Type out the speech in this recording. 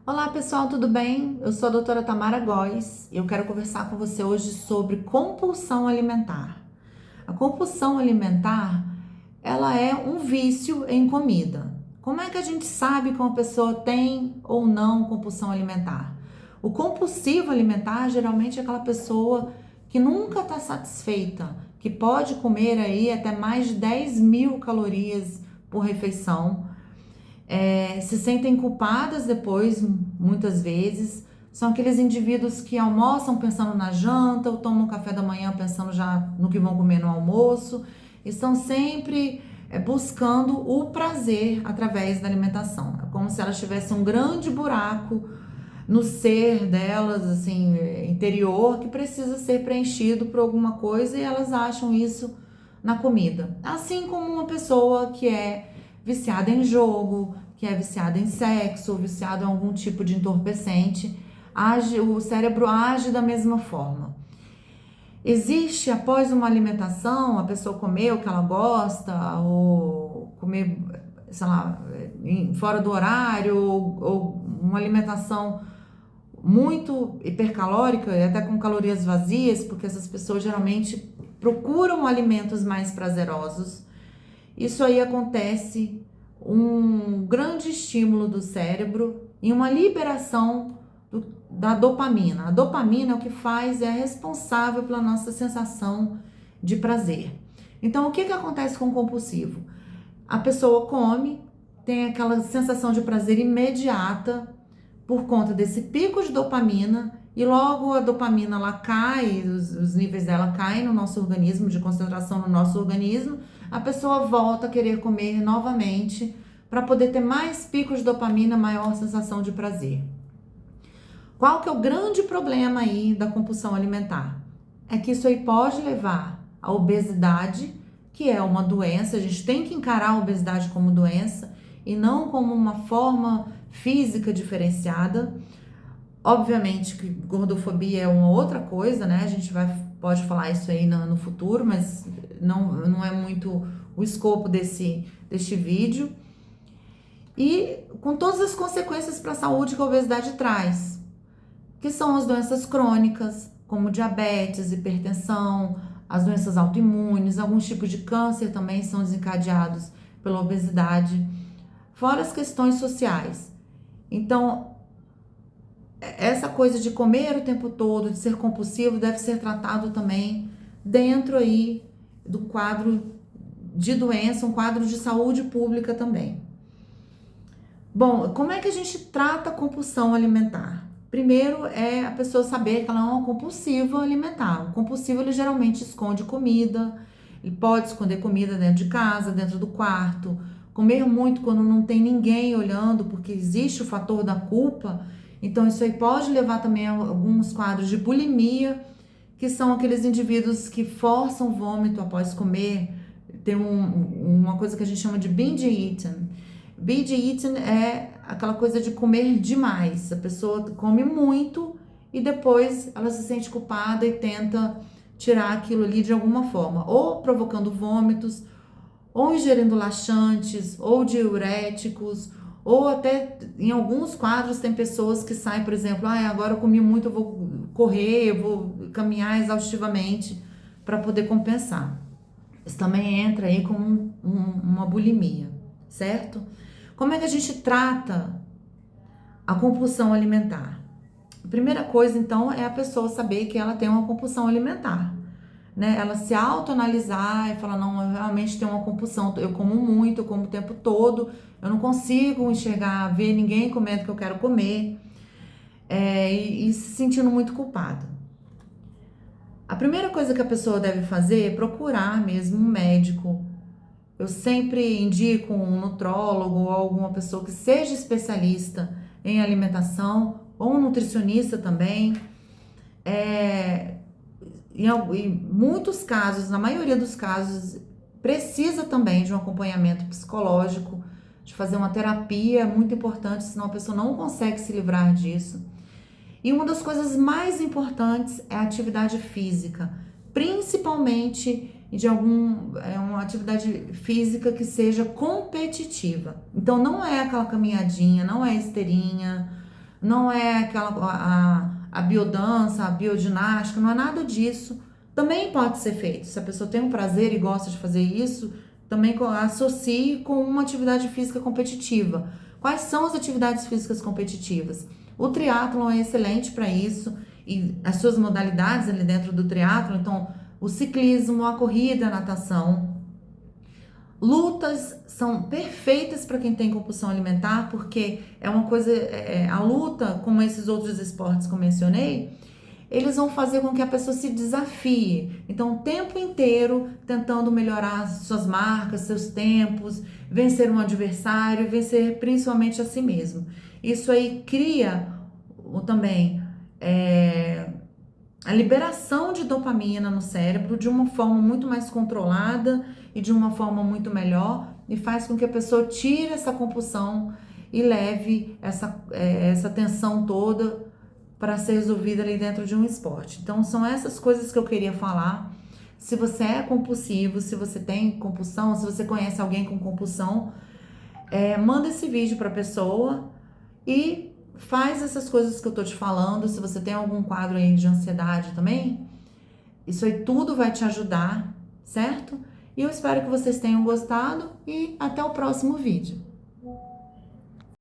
Olá pessoal, tudo bem? Eu sou a doutora Tamara Góes e eu quero conversar com você hoje sobre compulsão alimentar. A compulsão alimentar, ela é um vício em comida. Como é que a gente sabe que uma pessoa tem ou não compulsão alimentar? O compulsivo alimentar geralmente é aquela pessoa que nunca está satisfeita, que pode comer aí até mais de 10.000 calorias por refeição, se sentem culpadas depois, muitas vezes. São aqueles indivíduos que almoçam pensando na janta ou tomam café da manhã pensando já no que vão comer no almoço. Estão sempre buscando o prazer através da alimentação. É como se elas tivessem um grande buraco no ser delas, assim, interior, que precisa ser preenchido por alguma coisa e elas acham isso na comida. Assim como uma pessoa que é viciada em jogo, que é viciada em sexo, viciada em algum tipo de entorpecente, o cérebro age da mesma forma. Existe, após uma alimentação, a pessoa comer o que ela gosta, ou comer, sei lá, fora do horário, ou uma alimentação muito hipercalórica e até com calorias vazias, porque essas pessoas geralmente procuram alimentos mais prazerosos. Isso aí acontece um grande estímulo do cérebro e uma liberação da dopamina. A dopamina é o que faz, é responsável pela nossa sensação de prazer. Então, o que acontece com o compulsivo? A pessoa come, tem aquela sensação de prazer imediata por conta desse pico de dopamina e logo a dopamina ela cai, os níveis dela caem no nosso organismo, de concentração no nosso organismo, a pessoa volta a querer comer novamente para poder ter mais picos de dopamina, maior sensação de prazer. Qual que é o grande problema aí da compulsão alimentar? É que isso aí pode levar à obesidade, que é uma doença. A gente tem que encarar a obesidade como doença e não como uma forma física diferenciada. Obviamente que gordofobia é uma outra coisa, né? A gente pode falar isso aí no futuro, mas não é muito o escopo deste vídeo. E com todas as consequências para a saúde que a obesidade traz, que são as doenças crônicas, como diabetes, hipertensão, as doenças autoimunes, alguns tipos de câncer também são desencadeados pela obesidade, fora as questões sociais. Então, essa coisa de comer o tempo todo, de ser compulsivo, deve ser tratado também dentro aí do quadro de doença, um quadro de saúde pública também. Bom, como é que a gente trata a compulsão alimentar? Primeiro é a pessoa saber que ela é uma compulsiva alimentar. O compulsivo ele geralmente esconde comida, ele pode esconder comida dentro de casa, dentro do quarto, comer muito quando não tem ninguém olhando, porque existe o fator da culpa. Então isso aí pode levar também a alguns quadros de bulimia, que são aqueles indivíduos que forçam vômito após comer. Tem uma coisa que a gente chama de binge eating. Binge eating é aquela coisa de comer demais. A pessoa come muito e depois ela se sente culpada e tenta tirar aquilo ali de alguma forma, ou provocando vômitos, ou ingerindo laxantes, ou diuréticos, ou até em alguns quadros tem pessoas que saem, por exemplo, agora eu comi muito, eu vou correr, eu vou caminhar exaustivamente para poder compensar. Isso também entra aí como uma bulimia, certo? Como é que a gente trata a compulsão alimentar? A primeira coisa, então, é a pessoa saber que ela tem uma compulsão alimentar, né? Ela se autoanalisar e falar, não, eu realmente tenho uma compulsão, eu como muito, eu como o tempo todo, eu não consigo enxergar, ver ninguém comendo o que eu quero comer, e se sentindo muito culpada. A primeira coisa que a pessoa deve fazer é procurar mesmo um médico. Eu sempre indico um nutrólogo ou alguma pessoa que seja especialista em alimentação, ou um nutricionista também. Em muitos casos, na maioria dos casos, precisa também de um acompanhamento psicológico, de fazer uma terapia, é muito importante, senão a pessoa não consegue se livrar disso. E uma das coisas mais importantes é a atividade física, principalmente uma atividade física que seja competitiva. Então não é aquela caminhadinha, não é esteirinha, não é a biodança, a bioginástica, não é nada disso. Também pode ser feito. Se a pessoa tem um prazer e gosta de fazer isso, também associe com uma atividade física competitiva. Quais são as atividades físicas competitivas? O triatlon é excelente para isso e as suas modalidades ali dentro do triatlon, então o ciclismo, a corrida, a natação. Lutas são perfeitas para quem tem compulsão alimentar, porque é uma coisa, a luta, como esses outros esportes que eu mencionei, eles vão fazer com que a pessoa se desafie. Então, o tempo inteiro tentando melhorar suas marcas, seus tempos, vencer um adversário, vencer principalmente a si mesmo. Isso aí cria também a liberação de dopamina no cérebro de uma forma muito mais controlada e de uma forma muito melhor e faz com que a pessoa tire essa compulsão e leve essa tensão toda para ser resolvida ali dentro de um esporte. Então, são essas coisas que eu queria falar. Se você é compulsivo, se você tem compulsão, se você conhece alguém com compulsão, manda esse vídeo para a pessoa e faz essas coisas que eu tô te falando. Se você tem algum quadro aí de ansiedade também, isso aí tudo vai te ajudar, certo? E eu espero que vocês tenham gostado e até o próximo vídeo.